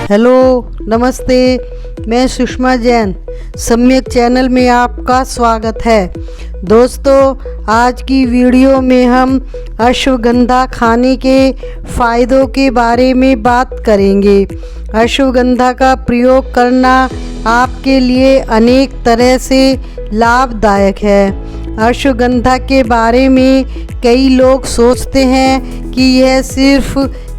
Hello नमस्ते, मैं सुषमा जैन सम्यक चैनल में आपका स्वागत है। दोस्तों, आज की वीडियो में हम अश्वगंधा खाने के फ़ायदों के बारे में बात करेंगे। अश्वगंधा का प्रयोग करना आपके लिए अनेक तरह से लाभदायक है। अश्वगंधा के बारे में कई लोग सोचते हैं कि यह सिर्फ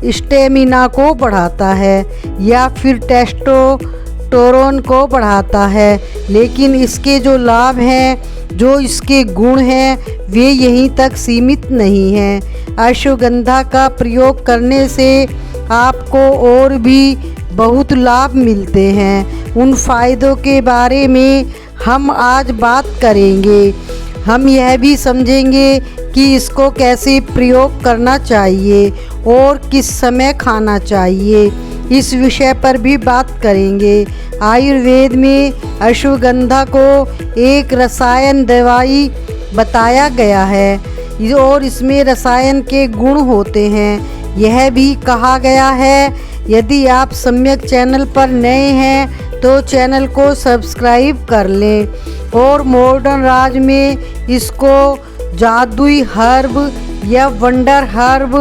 स्टेमिना को बढ़ाता है या फिर टेस्टोस्टेरोन को बढ़ाता है, लेकिन इसके जो लाभ हैं, जो इसके गुण हैं, वे यहीं तक सीमित नहीं हैं। अश्वगंधा का प्रयोग करने से आपको और भी बहुत लाभ मिलते हैं। उन फ़ायदों के बारे में हम आज बात करेंगे। हम यह भी समझेंगे कि इसको कैसे प्रयोग करना चाहिए और किस समय खाना चाहिए, इस विषय पर भी बात करेंगे। आयुर्वेद में अश्वगंधा को एक रसायन दवाई बताया गया है और इसमें रसायन के गुण होते हैं। यह भी कहा गया है, यदि आप सम्यक चैनल पर नए हैं तो चैनल को सब्सक्राइब कर लें। और मॉडर्न राज में इसको जादुई हर्ब या वंडर हर्ब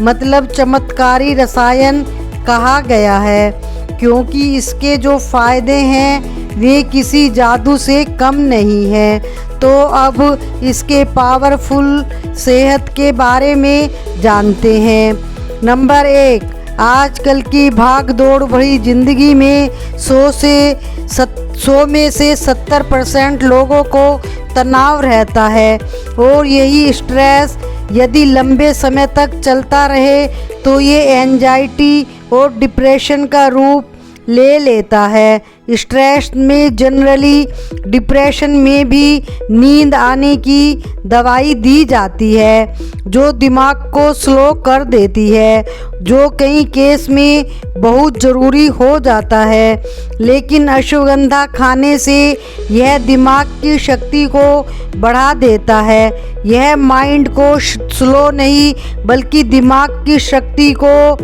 मतलब चमत्कारी रसायन कहा गया है, क्योंकि इसके जो फ़ायदे हैं वे किसी जादू से कम नहीं हैं। तो अब इसके पावरफुल सेहत के बारे में जानते हैं। नंबर 1, आजकल की भाग दौड़ भरी ज़िंदगी में 100 में से 70% लोगों को तनाव रहता है और यही स्ट्रेस यदि लंबे समय तक चलता रहे तो ये एंजाइटी और डिप्रेशन का रूप ले लेता है। स्ट्रेस में जनरली डिप्रेशन में भी नींद आने की दवाई दी जाती है जो दिमाग को स्लो कर देती है, जो कई केस में बहुत ज़रूरी हो जाता है। लेकिन अश्वगंधा खाने से यह दिमाग की शक्ति को बढ़ा देता है। यह माइंड को स्लो नहीं बल्कि दिमाग की शक्ति को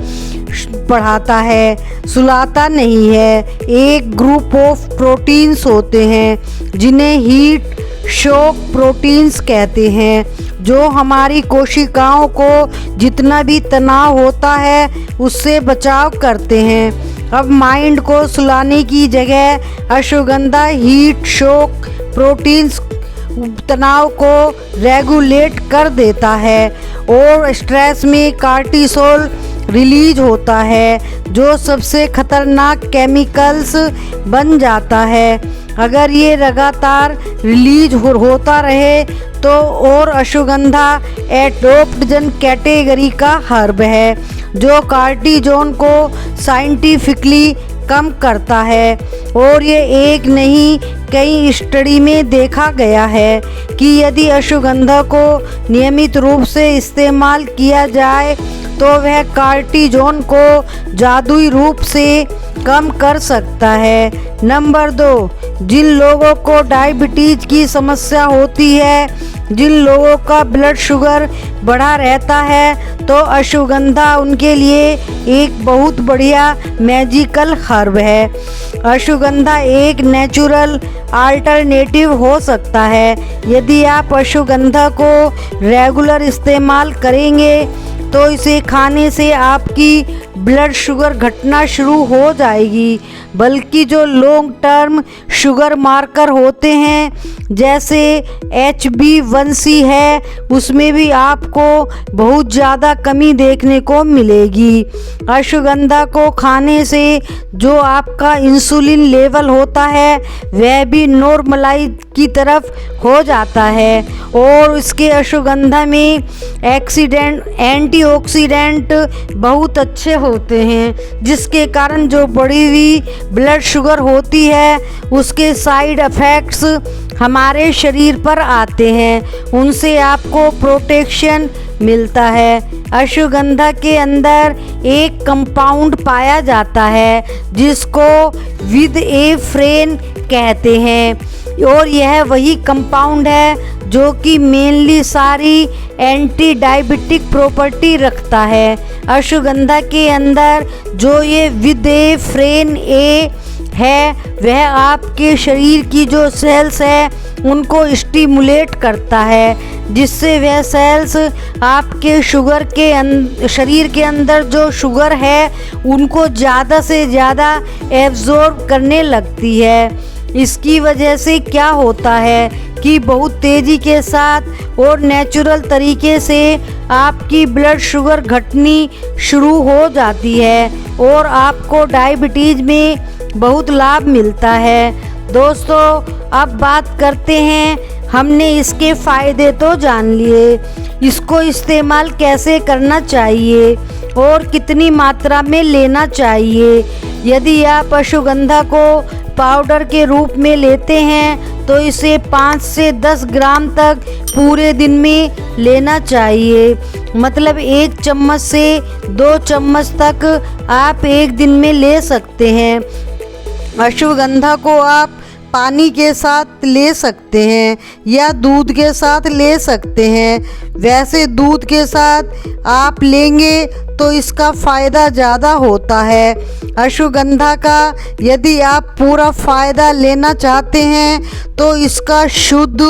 बढ़ाता है, सुलाता नहीं है। एक ग्रुप ऑफ प्रोटीन्स होते हैं जिन्हें हीट शॉक प्रोटीन्स कहते हैं, जो हमारी कोशिकाओं को जितना भी तनाव होता है उससे बचाव करते हैं। अब माइंड को सुलाने की जगह अश्वगंधा हीट शॉक प्रोटीन्स तनाव को रेगुलेट कर देता है और स्ट्रेस में कार्टिसोल रिलीज होता है, जो सबसे खतरनाक केमिकल्स बन जाता है। अगर ये लगातार रिलीज होता रहे तो और अश्वगंधा एडोप्टजन कैटेगरी का हर्ब है, जो कार्टिजोन को साइंटिफिकली कम करता है। और ये एक नहीं कई स्टडी में देखा गया है कि यदि अश्वगंधा को नियमित रूप से इस्तेमाल किया जाए तो वह कार्टिजोन को जादुई रूप से कम कर सकता है। नंबर 2, जिन लोगों को डायबिटीज़ की समस्या होती है, जिन लोगों का ब्लड शुगर बढ़ा रहता है, तो अश्वगंधा उनके लिए एक बहुत बढ़िया मैजिकल हर्ब है। अश्वगंधा एक नेचुरल अल्टरनेटिव हो सकता है। यदि आप अश्वगंधा को रेगुलर इस्तेमाल करेंगे तो इसे खाने से आपकी ब्लड शुगर घटना शुरू हो जाएगी, बल्कि जो लॉन्ग टर्म शुगर मार्कर होते हैं जैसे HbA1c है, उसमें भी आपको बहुत ज़्यादा कमी देखने को मिलेगी। अश्वगंधा को खाने से जो आपका इंसुलिन लेवल होता है वह भी नॉर्मलाइज की तरफ हो जाता है और इसके अश्वगंधा में एंटीऑक्सीडेंट बहुत अच्छे होते हैं, जिसके कारण जो बढ़ी हुई ब्लड शुगर होती है उसके साइड इफ़ेक्ट्स हमारे शरीर पर आते हैं, उनसे आपको प्रोटेक्शन मिलता है। अश्वगंधा के अंदर एक कंपाउंड पाया जाता है जिसको विद ए फ्रेन कहते हैं। और यह वही कंपाउंड है जो कि मेनली सारी एंटी डायबिटिक प्रॉपर्टी रखता है। अश्वगंधा के अंदर जो ये विदेफ्रेन ए है वह आपके शरीर की जो सेल्स है उनको स्टिमुलेट करता है, जिससे वह सेल्स आपके शुगर के शरीर के अंदर जो शुगर है उनको ज़्यादा से ज़्यादा एब्जॉर्ब करने लगती है। इसकी वजह से क्या होता है कि बहुत तेज़ी के साथ और नेचुरल तरीके से आपकी ब्लड शुगर घटनी शुरू हो जाती है और आपको डायबिटीज़ में बहुत लाभ मिलता है। दोस्तों अब बात करते हैं, हमने इसके फ़ायदे तो जान लिए, इसको इस्तेमाल कैसे करना चाहिए और कितनी मात्रा में लेना चाहिए। यदि आप अश्वगंधा को पाउडर के रूप में लेते हैं तो इसे 5 से 10 ग्राम तक पूरे दिन में लेना चाहिए। मतलब 1 चम्मच से 2 चम्मच तक आप एक दिन में ले सकते हैं। अश्वगंधा को आप पानी के साथ ले सकते हैं या दूध के साथ ले सकते हैं। वैसे दूध के साथ आप लेंगे तो इसका फ़ायदा ज़्यादा होता है। अश्वगंधा का यदि आप पूरा फ़ायदा लेना चाहते हैं तो इसका शुद्ध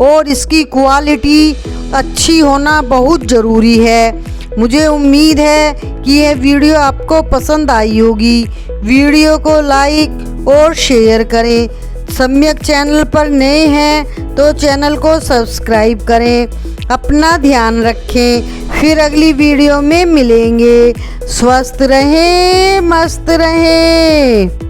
और इसकी क्वालिटी अच्छी होना बहुत ज़रूरी है। मुझे उम्मीद है कि यह वीडियो आपको पसंद आई होगी। वीडियो को लाइक और शेयर करें। सम्यक चैनल पर नए हैं तो चैनल को सब्सक्राइब करें। अपना ध्यान रखें, फिर अगली वीडियो में मिलेंगे। स्वस्थ रहें, मस्त रहें।